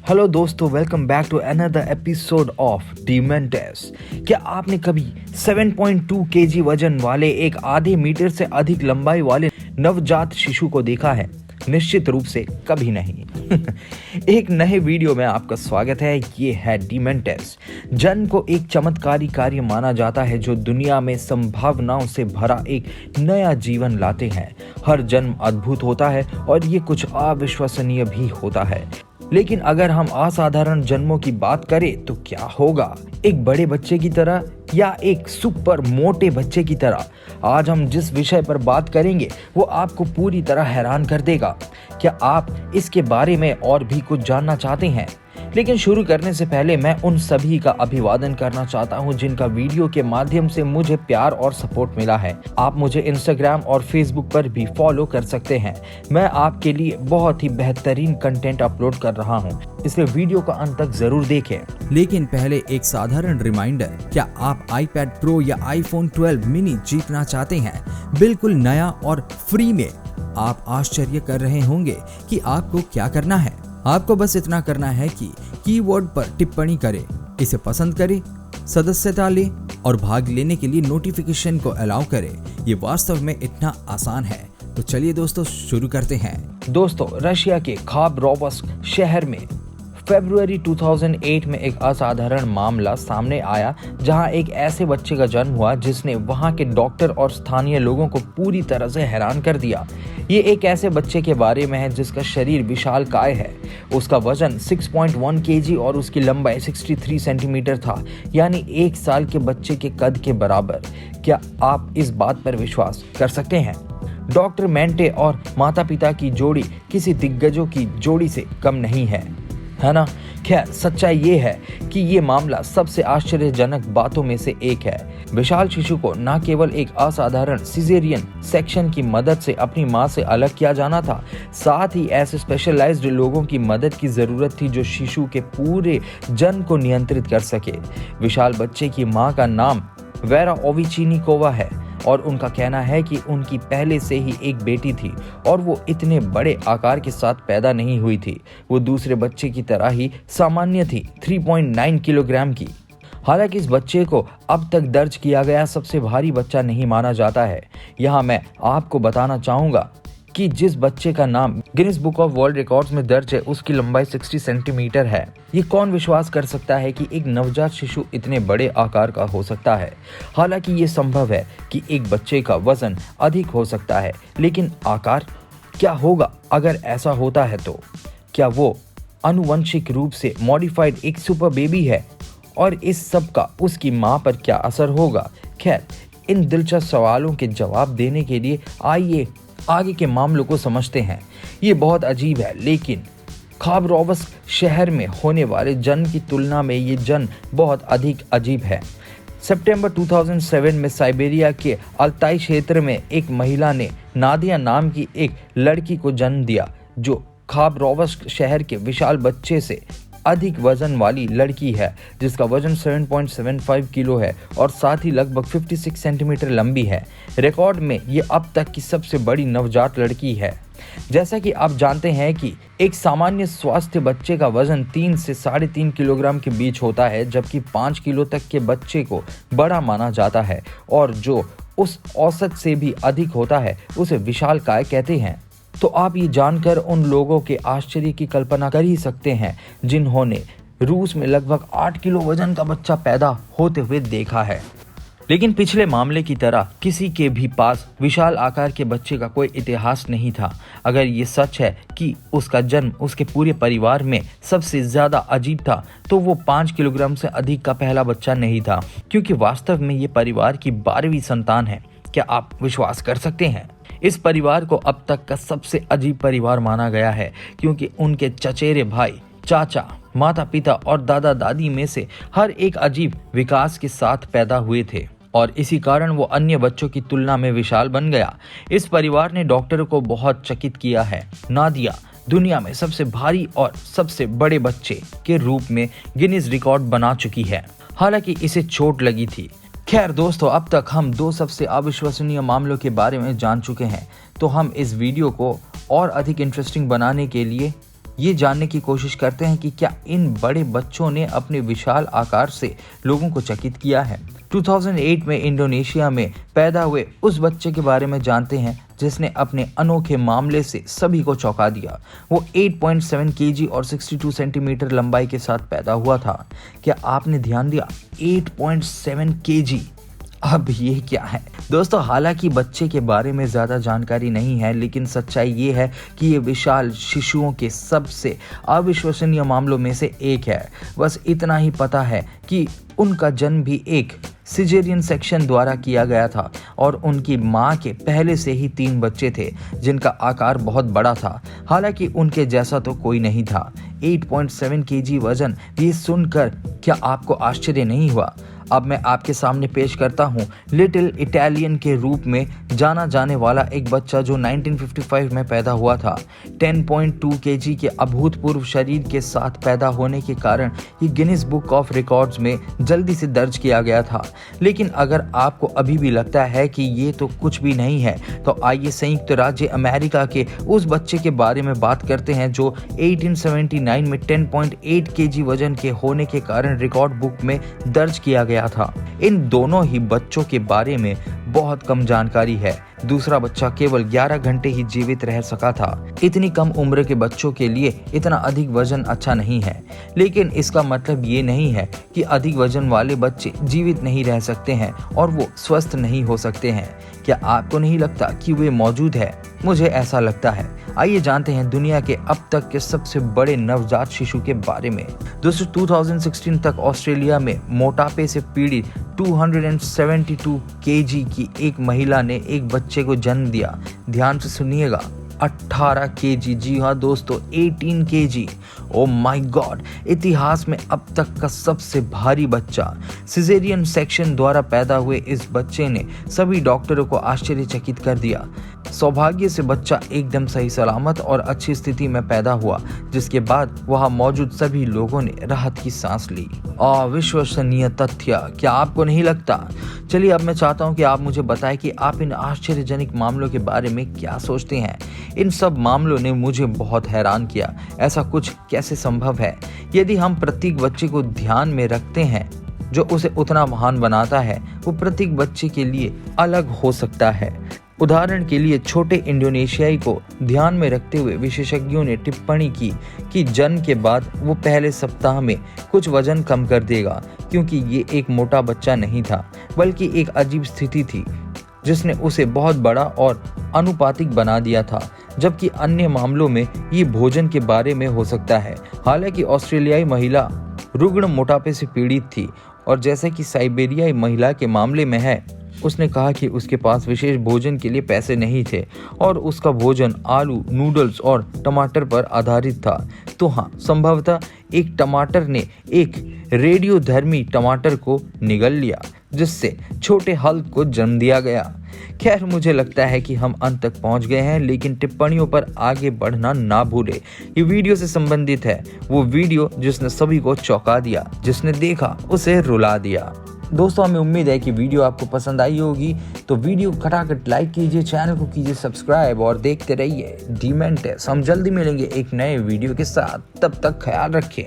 Hello दोस्तों, welcome back to another episode of डीमेंटेस। क्या आपने कभी 7.2 केजी वजन वाले एक आधे मीटर से अधिक लंबाई वाले नवजात शिशु को देखा है? निश्चित रूप से कभी नहीं। एक नए वीडियो में आपका स्वागत है। ये है डीमेंटेस। जन्म को एक चमत्कारी कार्य माना जाता है जो दुनिया में संभावनाओं से भरा एक नया जीवन लाते हैं। हर जन्म अद्भुत होता है और ये कुछ अविश्वसनीय भी होता है। लेकिन अगर हम असाधारण जन्मों की बात करें तो क्या होगा? एक बड़े बच्चे की तरह या एक सुपर मोटे बच्चे की तरह? आज हम जिस विषय पर बात करेंगे वो आपको पूरी तरह हैरान कर देगा। क्या आप इसके बारे में और भी कुछ जानना चाहते हैं? लेकिन शुरू करने से पहले मैं उन सभी का अभिवादन करना चाहता हूं जिनका वीडियो के माध्यम से मुझे प्यार और सपोर्ट मिला है। आप मुझे इंस्टाग्राम और फेसबुक पर भी फॉलो कर सकते हैं। मैं आपके लिए बहुत ही बेहतरीन कंटेंट अपलोड कर रहा हूं, इसलिए वीडियो को अंत तक जरूर देखें। लेकिन पहले एक साधारण रिमाइंडर, क्या आप iPad Pro या iPhone 12 मिनी जीतना चाहते हैं? बिल्कुल नया और फ्री में। आप आश्चर्य कर रहे होंगे कि आपको क्या करना है। आपको बस इतना करना है कि कीवर्ड पर टिप्पणी करें, इसे पसंद करें, सदस्यता लें और भाग लेने के लिए नोटिफिकेशन को अलाउ करें। ये वास्तव में इतना आसान है। तो चलिए दोस्तों, शुरू करते हैं। दोस्तों, रशिया के खाबरोवस्क शहर में फरवरी 2008 में एक असाधारण मामला सामने आया जहां एक ऐसे बच्चे का जन्म हुआ जिसने वहां के डॉक्टर और स्थानीय लोगों को पूरी तरह से हैरान कर दिया। ये एक ऐसे बच्चे के बारे में है जिसका शरीर विशालकाय है। उसका वजन 6.1 केजी और उसकी लंबाई 63 सेंटीमीटर था, यानी 1 साल के बच्चे के कद के बराबर। क्या आप इस बात पर विश्वास कर सकते हैं? डॉक्टर मेंटे और माता पिता की जोड़ी किसी दिग्गजों की जोड़ी से कम नहीं है ना? खैर, सच्चाई ये है कि ये मामला सबसे आश्चर्यजनक बातों में से एक है। विशाल शिशु को न केवल एक असाधारण सिजेरियन सेक्शन की मदद से अपनी मां से अलग किया जाना था, साथ ही ऐसे स्पेशलाइज्ड लोगों की मदद की जरूरत थी जो शिशु के पूरे जन्म को नियंत्रित कर सके। विशाल बच्चे की मां का नाम वेरा ओविचिनिकोवा है और उनका कहना है कि उनकी पहले से ही एक बेटी थी और वो इतने बड़े आकार के साथ पैदा नहीं हुई थी। वो दूसरे बच्चे की तरह ही सामान्य थी, 3.9 किलोग्राम की। हालांकि इस बच्चे को अब तक दर्ज किया गया सबसे भारी बच्चा नहीं माना जाता है। यहाँ मैं आपको बताना चाहूँगा कि जिस बच्चे का नाम Guinness book of world records में दर्ज है उसकी लंबाई 60 सेंटीमीटर है। ये कौन विश्वास कर सकता है कि एक नवजात शिशु इतने बड़े आकार का हो सकता है? हालांकि ये संभव है कि एक बच्चे का वजन अधिक हो सकता है, लेकिन आकार? क्या होगा अगर ऐसा होता है तो? क्या वो आनुवंशिक रूप से मॉडिफाइड एक सुपर बेबी है? और इस सब का उसकी माँ पर क्या असर होगा? खैर, इन दिलचस्प सवालों के जवाब देने के लिए आइए आगे के मामलों को समझते हैं। ये बहुत अजीब है, लेकिन खाबरोवस्क शहर में होने वाले जन्म की तुलना में ये जन्म बहुत अधिक अजीब है। सितंबर 2007 में साइबेरिया के अल्ताई क्षेत्र में एक महिला ने नादिया नाम की एक लड़की को जन्म दिया, जो खाबरोवस्क शहर के विशाल बच्चे से अधिक वजन वाली लड़की है, जिसका वजन 7.75 किलो है और साथ ही लगभग 56 सेंटीमीटर लंबी है। रिकॉर्ड में ये अब तक की सबसे बड़ी नवजात लड़की है। जैसा कि आप जानते हैं कि एक सामान्य स्वास्थ्य बच्चे का वजन 3 से 3.5 किलोग्राम के बीच होता है, जबकि 5 किलो तक के बच्चे को बड़ा माना जाता है और जो उस औसत से भी अधिक होता है उसे विशालकाय कहते हैं। तो आप ये जानकर उन लोगों के आश्चर्य की कल्पना कर ही सकते हैं जिन्होंने रूस में लगभग 8 किलो वजन का बच्चा पैदा होते हुए देखा है। लेकिन पिछले मामले की तरह किसी के भी पास विशाल आकार के बच्चे का कोई इतिहास नहीं था। अगर ये सच है कि उसका जन्म उसके पूरे परिवार में सबसे ज्यादा अजीब था, तो वो 5 किलोग्राम से अधिक का पहला बच्चा नहीं था, क्योंकि वास्तव में ये परिवार की 12वीं संतान है। क्या आप विश्वास कर सकते हैं? इस परिवार को अब तक का सबसे अजीब परिवार माना गया है, क्योंकि उनके चचेरे भाई, चाचा, माता पिता और दादा दादी में से हर एक अजीब विकास के साथ पैदा हुए थे और इसी कारण वो अन्य बच्चों की तुलना में विशाल बन गया। इस परिवार ने डॉक्टरों को बहुत चकित किया है। नादिया दुनिया में सबसे भारी और सबसे बड़े बच्चे के रूप में गिनीज रिकॉर्ड बना चुकी है, हालांकि इसे चोट लगी थी। खैर दोस्तों, अब तक हम 2 सबसे अविश्वसनीय मामलों के बारे में जान चुके हैं, तो हम इस वीडियो को और अधिक इंटरेस्टिंग बनाने के लिए ये जानने की कोशिश करते हैं कि क्या इन बड़े बच्चों ने अपने विशाल आकार से लोगों को चकित किया है। 2008 में इंडोनेशिया में पैदा हुए उस बच्चे के बारे में जानते हैं जिसने अपने अनोखे मामले से सभी को चौंका दिया। वो 8.7 केजी और 62 सेंटीमीटर लंबाई के साथ पैदा हुआ था। क्या आपने ध्यान दिया? 8.7 केजी। अब ये क्या है दोस्तों? हालांकि बच्चे के बारे में ज़्यादा जानकारी नहीं है, लेकिन सच्चाई ये है कि ये विशाल शिशुओं के सबसे अविश्वसनीय मामलों में से एक है। बस इतना ही पता है कि उनका जन्म भी एक सिजेरियन सेक्शन द्वारा किया गया था और उनकी मां के पहले से ही 3 बच्चे थे जिनका आकार बहुत बड़ा था। हालांकि उनके जैसा तो कोई नहीं था। 8.7 केजी वजन, ये सुनकर क्या आपको आश्चर्य नहीं हुआ? अब मैं आपके सामने पेश करता हूँ लिटिल इटालियन के रूप में जाना जाने वाला एक बच्चा जो 1955 में पैदा हुआ था। 10.2 केजी के अभूतपूर्व शरीर के साथ पैदा होने के कारण ये गिनीज बुक ऑफ रिकॉर्ड्स में जल्दी से दर्ज किया गया था। लेकिन अगर आपको अभी भी लगता है कि ये तो कुछ भी नहीं है, तो आइए संयुक्त राज्य अमेरिका के उस बच्चे के बारे में बात करते हैं जो 1879 में 10.8 केजी वजन के होने के कारण रिकॉर्ड बुक में दर्ज किया गया था। इन दोनों ही बच्चों के बारे में बहुत कम जानकारी है। दूसरा बच्चा केवल 11 घंटे ही जीवित रह सका था। इतनी कम उम्र के बच्चों के लिए इतना अधिक वजन अच्छा नहीं है, लेकिन इसका मतलब ये नहीं है कि अधिक वजन वाले बच्चे जीवित नहीं रह सकते हैं और वो स्वस्थ नहीं हो सकते हैं। क्या आपको नहीं लगता कि वे मौजूद है? मुझे ऐसा लगता है। आइए जानते हैं दुनिया के अब तक के सबसे बड़े नवजात शिशु के बारे में। दोस्तों 2016 तक ऑस्ट्रेलिया में मोटापे से पीड़ित 272 केजी की एक महिला ने एक बच्चे को जन्म दिया। ध्यान से सुनिएगा, 18 केजी। जी हाँ दोस्तों, 18 केजी। ओ माय गॉड, इतिहास में अब तक का सबसे भारी बच्चा। सिजेरियन सेक्शन द्वारा पैदा हुए इस बच्चे ने सभी डॉक्टरों को आश्चर्यचकित कर दिया। सौभाग्य से बच्चा एकदम सही सलामत और अच्छी स्थिति में पैदा हुआ, जिसके बाद वहां मौजूद सभी लोगों ने राहत की सांस ली। अविश्वसनीय तथ्य, क्या आपको नहीं लगता? चलिए अब मैं चाहता हूं कि आप मुझे बताएं कि आप इन आश्चर्यजनक मामलों के बारे में क्या सोचते हैं। इन सब मामलों ने मुझे बहुत हैरान किया। ऐसा कुछ कैसे संभव है? यदि हम प्रत्येक बच्चे को ध्यान में रखते हैं जो उसे उतना महान बनाता है, वो प्रत्येक बच्चे के लिए अलग हो सकता है। उदाहरण के लिए छोटे इंडोनेशियाई को ध्यान में रखते हुए विशेषज्ञों ने टिप्पणी की कि जन्म के बाद वो पहले सप्ताह में कुछ वजन कम कर देगा, क्योंकि ये एक मोटा बच्चा नहीं था, बल्कि एक अजीब स्थिति थी जिसने उसे बहुत बड़ा और अनुपातिक बना दिया था। जबकि अन्य मामलों में ये भोजन के बारे में हो सकता है। हालांकि ऑस्ट्रेलियाई महिला रुग्ण मोटापे से पीड़ित थी और जैसा कि साइबेरियाई महिला के मामले में है, उसने कहा कि उसके पास विशेष भोजन के लिए पैसे नहीं थे और उसका भोजन आलू, नूडल्स और टमाटर पर आधारित था। तो हाँ, संभवतः एक टमाटर ने एक रेडियोधर्मी टमाटर को निगल लिया, जिससे छोटे हल्क को जन्म दिया गया। खैर, मुझे लगता है कि हम अंत तक पहुंच गए हैं, लेकिन टिप्पणियों पर आगे बढ़ना ना भूले। ये वीडियो से संबंधित है, वो वीडियो जिसने सभी को चौंका दिया, जिसने देखा उसे रुला दिया। दोस्तों, हमें उम्मीद है कि वीडियो आपको पसंद आई होगी, तो वीडियो खटाखट लाइक कीजिए, चैनल को कीजिए सब्सक्राइब और देखते रहिए डीमेंटिस। हम जल्दी मिलेंगे एक नए वीडियो के साथ, तब तक ख्याल रखें।